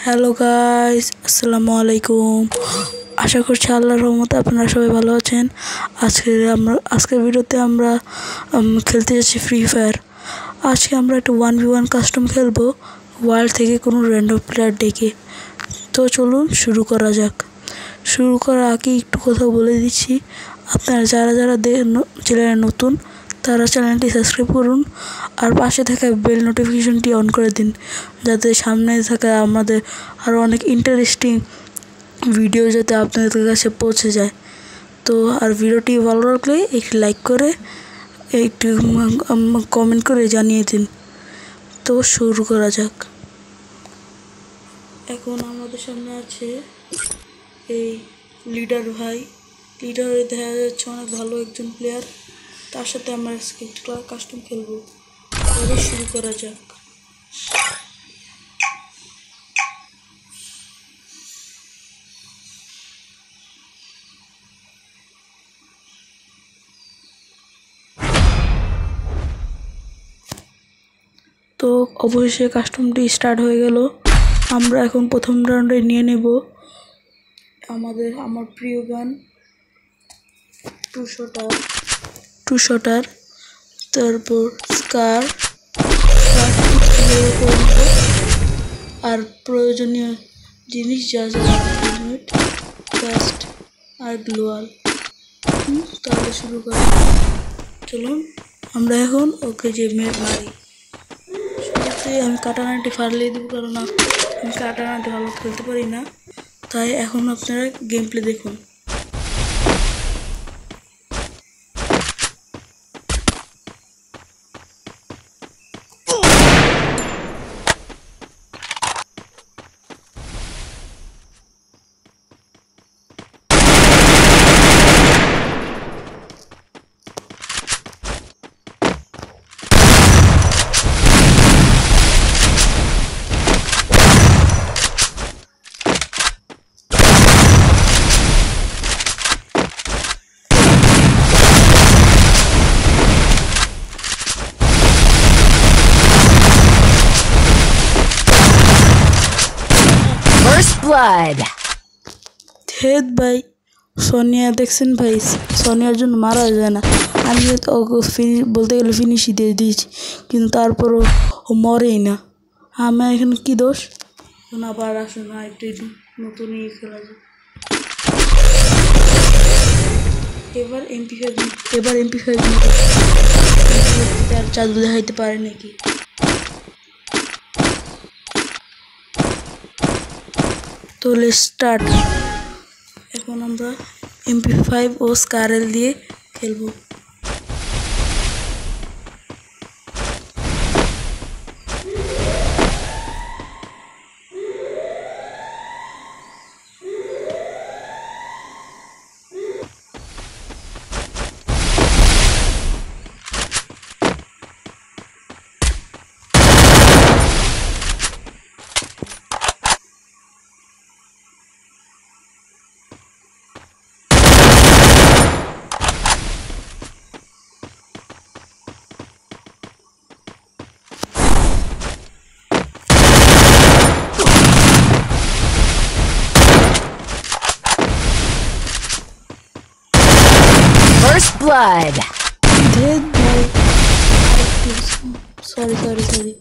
Hello guys, আসসালামু আলাইকুম। আশা করছি আল্লাহর রহমতে আপনারা সবাই ভালো আছেন। আজকের ভিডিওতে আমরা খেলতে যাচ্ছি ফ্রি ফায়ার। আজকে আমরা একটা 1v1 কাস্টম খেলবো ওয়ার্ল্ড থেকে কোনো র্যান্ডম প্লেয়ার ডেকে। তো চলুন শুরু করা যাক। শুরু করার আগে একটু কথা বলে দিচ্ছি, আপনারা যারা চ্যানেলে নতুন তারা চ্যানেলটি সাবস্ক্রাইব করুন আর পাশে থাকা বেল নোটিফিকেশনটি অন করে দিন, যাতে সামনে থাকা আমাদের আরও অনেক ইন্টারেস্টিং ভিডিও যাতে আপনাদের কাছে পৌঁছে যায়। তো আর ভিডিওটি ভালো লাগলে একটু লাইক করে একটু কমেন্ট করে জানিয়ে দিন। তো শুরু করা যাক। এখন আমাদের সামনে আছে এই লিডার ভাই। লিডার দেখা যাচ্ছে অনেক ভালো একজন প্লেয়ার, তার সাথে আমরা একটা কাস্টম খেলবো। তবে শুরু করা যাক। তো অবশেষে কাস্টমটি স্টার্ট হয়ে গেল। আমরা এখন প্রথম রাউন্ডে নিয়ে নেব আমার প্রিয় গান টু শটার, তারপর স্কার আর প্রয়োজনীয় জিনিস যা যা হেলমেট, কাস্ট আর গ্লোয়াল। তাহলে শুরু করা। চলুন আমরা এখন ওকে যে মারি। শুরুতে আমি কাটানাটি ফাড়লেই দেবো, কারণ আমি কাটানাটি ভালো খেলতে পারি না। তাই এখন আপনারা গেম প্লে দেখুন। Blood. হেদ ভাই, সোনিয়া দেখছেন ভাই, সোনিয়ার জন্য মারা যায় না। আমি বলতে গেলে ফিনিশই দিয়ে দিয়েছি, কিন্তু তারপরও ও মরেই না। আমার এখানে কি দোষ? আবার আসুন না, একটু নতুন খেলা যায়। এবার এমপি5 তার জাদু দেখাইতে পারে নাকি। তো স্টার্ট। এখন আমরা এমপি5 ও স্কারেল দিয়ে খেলবো। Blood. সরি।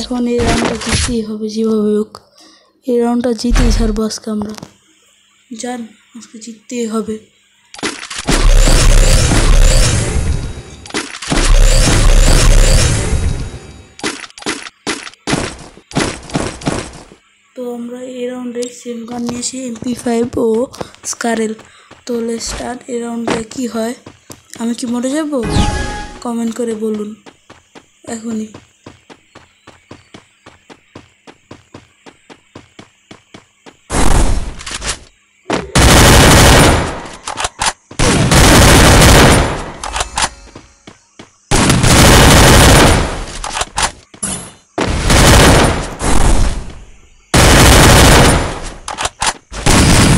এখন এই রাউন্ডটা জিততেই হবে, যেভাবে হোক এই রাউন্ডটা জিতেই ছাড়বো আজকে আমরা। আজকে জিততেই হবে। তো আমরা এই রাউন্ডে সেম গান নিয়েছি, এমপি5 ও স্কারেল। তো স্টার্ট। এই রাউন্ডে কি হয়? আমি কি মরে যাব? কমেন্ট করে বলুন এখনই।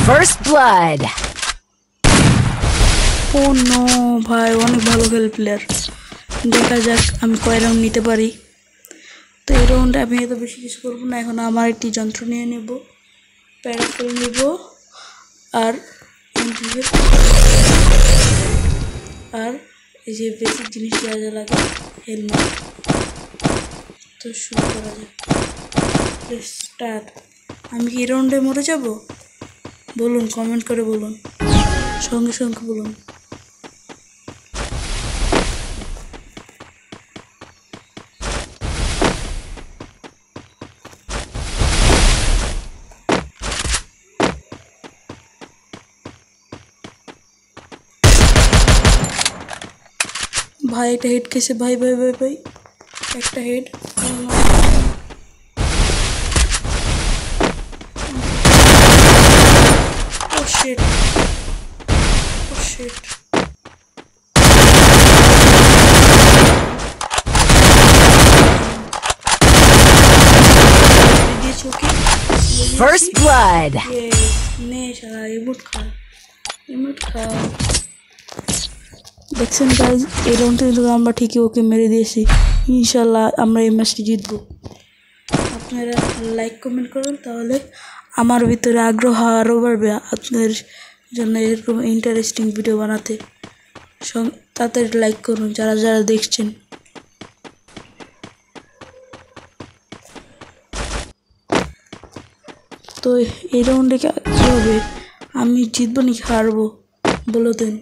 First blood. ও নো ভাই, অনেক ভালো খেল প্লেয়ার। দেখা যাক আমি কয় রাউন্ড নিতে পারি। তো এই রাউন্ডে আমি এত বেশি কিছু করবো না। এখন আমার একটি যন্ত্র নিয়ে নেব, প্যারাফেল নেব আর আর এই যে বেসিক জিনিস যা যা লাগে, হেলমেট। তো শুরু করা যাক, স্টার্ট। আমি কি এই রাউন্ডে মরে যাব? বলুন, কমেন্ট করে বলুন, সঙ্গে সঙ্গে বলুন। ভাই একটা হেড খেয়েছে, ভাই ভাই ভাই ভাই, একটা হেড। ও শিট, ও শিট। First blood. নে শালা, ইমোট খা, ইমোট খা। দেখছেন গাইজ, এই রাউন্ডে কিন্তু আমরা ঠিকই ওকে মেরে দিয়েছি। ইনশাল্লাহ আমরা এই ম্যাচটি জিতবো। আপনারা লাইক কমেন্ট করুন, তাহলে আমার ভিতরে আগ্রহ আরও বাড়বে আপনাদের জন্য এরকম ইন্টারেস্টিং ভিডিও বানাতে। তাড়াতাড়ি লাইক করুন যারা যারা দেখছেন। তো এই রাউন্ডে কী হবে? আমি জিতবো নাকি হারবো বলে দেন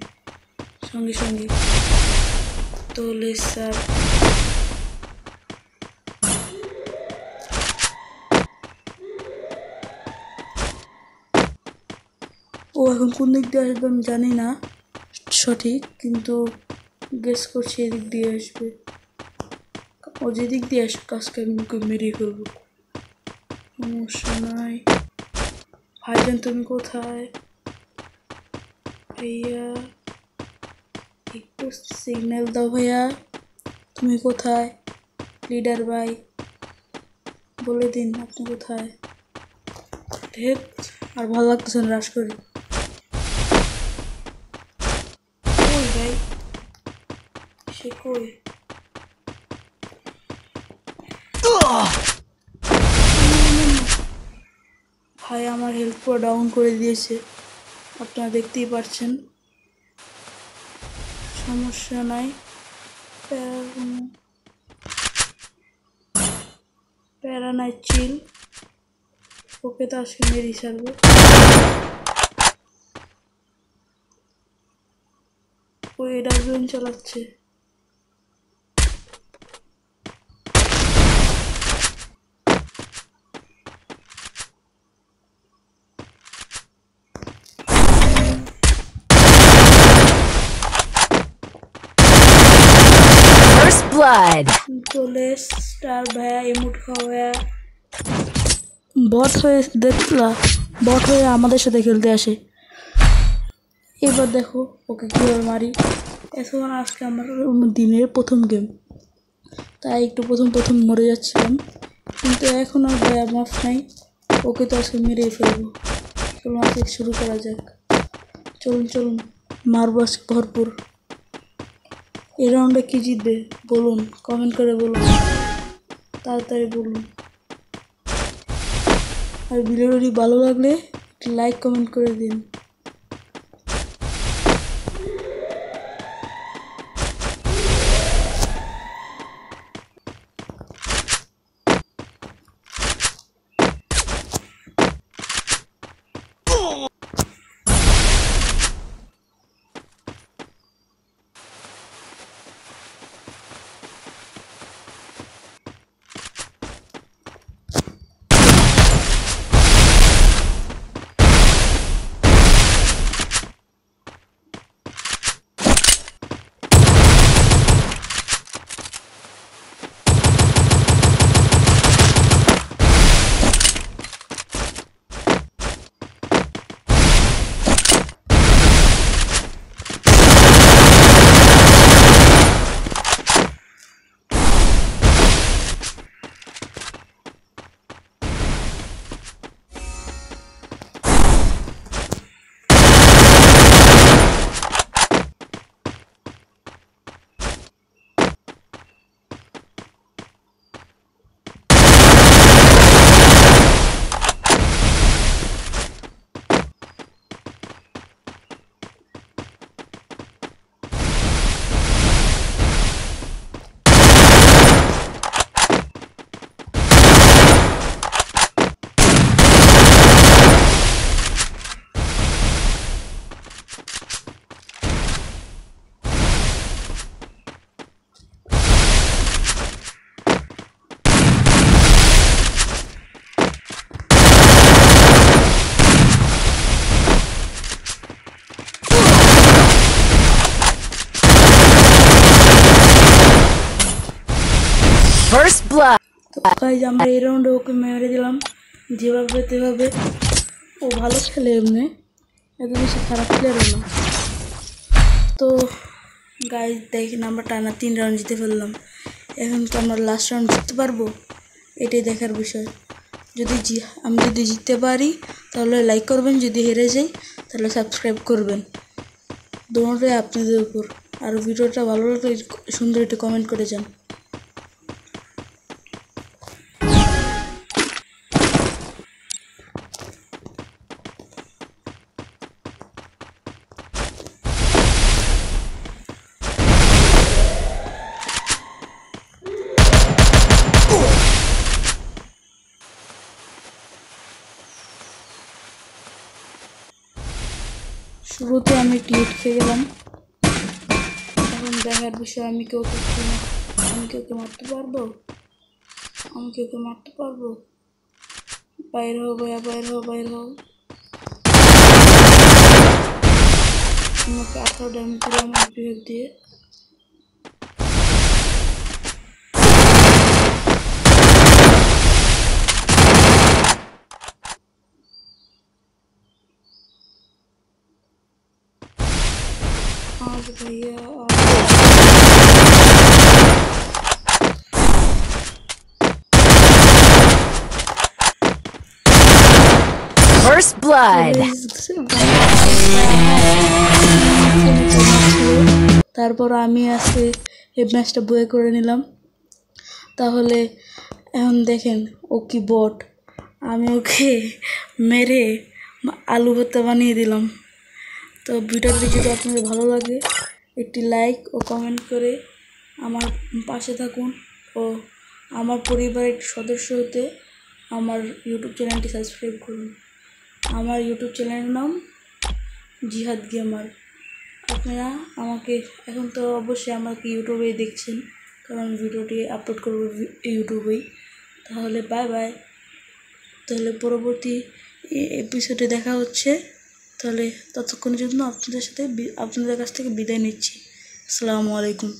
সঙ্গে সঙ্গে। তো স্যার, ও এখন কোন দিক দিয়ে আসবে আমি জানি না সঠিক, কিন্তু গেস করছি এদিক দিয়ে আসবে। ও যেদিক দিয়ে আসবে কাজকে আমি ওকে মেরিয়ে ফেলবো, সমস্যা নাই। ভাইজান তুমি কোথায়? ভাইয়া একটু সিগন্যাল দাও, ভাইয়া তুমি কোথায়? লিডার ভাই বলে দিন আপনি কোথায়। ঢের আর ভালো লাগতেছে না, রাশ করি। কই ভাই, সে কই? ভাই আমার হেলথ পুরো ডাউন করে দিয়েছে, আপনারা দেখতেই পাচ্ছেন। সমস্যা নাই, প্যারা নাই, চিল। ওকে তো আজকে মেরেই ছাড়বো। ও এডাব্লিউএম চালাচ্ছে। First blood. চলে স্টার ভাইয়া, ইমোট খাওয়া বট হয়ে দেখলা, বট হয়ে আমাদের সাথে খেলতে আসে। এবার দেখো ওকে কীভাবে মারি। এখন আজকে আমার দিনের প্রথম গেম, তাই একটু প্রথম প্রথম মরে যাচ্ছিলাম, কিন্তু এখন আর ভাইয়া মাফ নাই। ওকে তো আজকে মেরেই ফেলবো। চলুন আজকে শুরু করা যাক। চলুন চলুন, মারবো আজকে ভরপুর। এই রাউন্ডে কী জিতবে বলুন, কমেন্ট করে বলুন, তাড়াতাড়ি বলুন। আর ভিডিওটি ভালো লাগলে লাইক কমেন্ট করে দিন। গাইজ আমরা এই রাউন্ডে ওকে মেরে দিলাম যেভাবে তেভাবে। ও ভালো খেলে, এমনি এত বেশি খারাপ প্লেয়ারও না। তো গাইজ দেখেন আমরা টানা 3 রাউন্ড জিতে ফেললাম। এখন তো আমরা লাস্ট রাউন্ড জিততে পারবো, এটাই দেখার বিষয়। আমি যদি জিততে পারি তাহলে লাইক করবেন, যদি হেরে যাই তাহলে সাবস্ক্রাইব করবেন। দুটোটাই আপনাদের উপর। আর ভিডিওটা ভালো লাগলে সুন্দর একটা কমেন্ট করে যান। শুরুতে আমি একটু হিট খেয়ে গেলাম। এখন দেখার বিষয় আমি কি ওকে মারতে পারবো। বাইরে হো ভাইয়া, বাইরে হো। আমাকে 18 ড্যামেজ দিলাম আইপিএফ দিয়ে। आज भैया First blood. তারপর আমি আজকে এই ম্যাচটা বয়ে করে নিলাম। তাহলে এখন দেখেন ও কি বট, আমি ওকে মেরে আলু ভর্তা বানিয়ে দিলাম। তো ভিডিওটি যদি আপনাদের ভালো লাগে একটি লাইক ও কমেন্ট করে আমার পাশে থাকুন ও আমার পরিবারের সদস্য হতে আমার ইউটিউব চ্যানেলটি সাবস্ক্রাইব করুন। আমার ইউটিউব চ্যানেলের নাম জিহাদ গেমার। আপনারা আমাকে এখন তো অবশ্যই আমাকে ইউটিউবেই দেখছেন, কারণ ভিডিওটি আপলোড করব ইউটিউবেই। তাহলে বাই বাই, তাহলে পরবর্তী এপিসোডে দেখা হচ্ছে। তাহলে ততক্ষণের জন্য আপনাদের কাছ থেকে বিদায় নিচ্ছি। আসসালামু আলাইকুম।